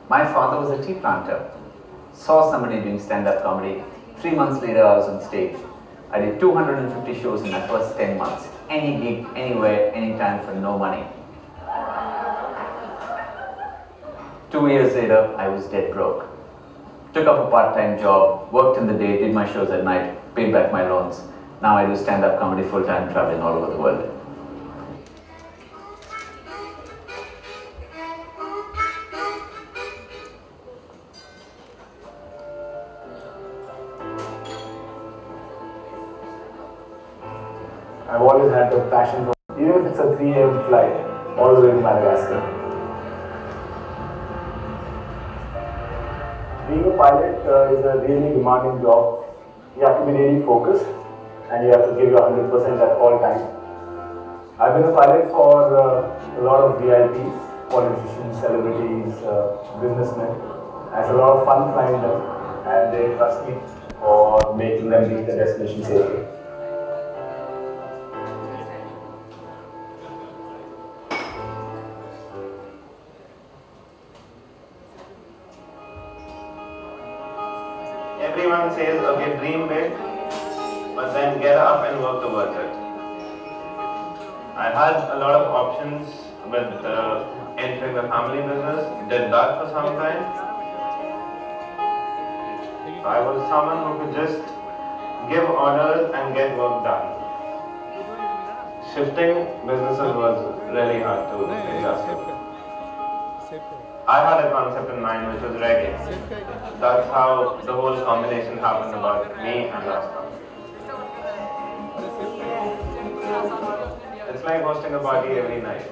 My father was a tea planter. Saw somebody doing stand-up comedy. 3 months later, I was on stage. I did 250 shows in my first 10 months. Any gig, anywhere, anytime for no money. 2 years later, I was dead broke. Took up a part-time job, worked in the day, did my shows at night, paid back my loans. Now I do stand-up comedy full-time, traveling all over the world. I've always had the passion for, even if it's a 3 a.m. flight, all the way to Madagascar. Being a pilot is a really demanding job. You have to be really focused and you have to give your 100% at all times. I've been a pilot for a lot of VIPs, politicians, celebrities, businessmen. It's a lot of fun flying them and they trust me for making them reach the destination safely. Everyone says, okay, dream big, but then get up and work towards it. I had a lot of options with entering the family business, did that for some time. I was someone who could just give orders and get work done. Shifting businesses was really hard to adjust to. I had a concept in mind which was reggae. That's how the whole combination happened about me and Rasta. It's like hosting a party every night.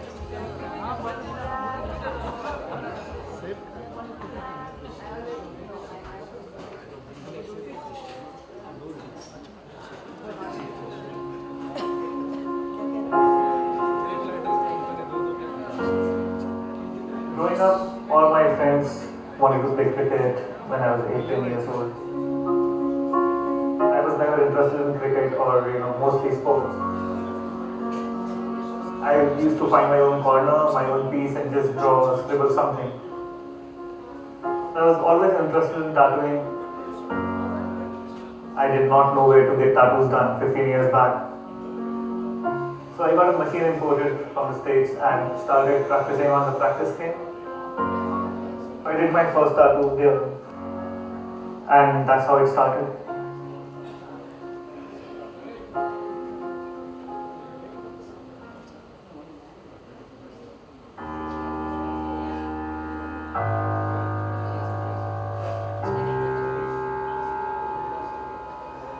Growing up, all my friends wanted to play cricket when I was 8-10 years old. I was never interested in cricket or mostly sports. I used to find my own corner, my own piece and just draw or scribble something. I was always interested in tattooing. I did not know where to get tattoos done 15 years back. So I got a machine imported from the States and started practicing on the practice skin. I did my first tattoo here and that's how it started.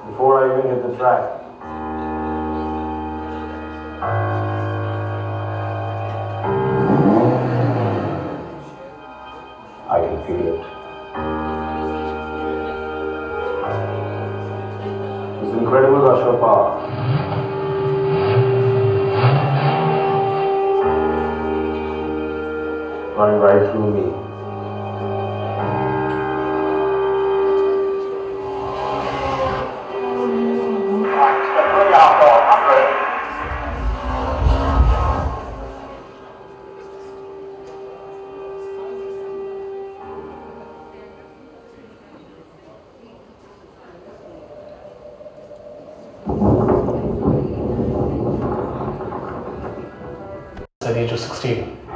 Before I even hit the track, I can feel it. This incredible rush of power. Running right through me. At the age of 16.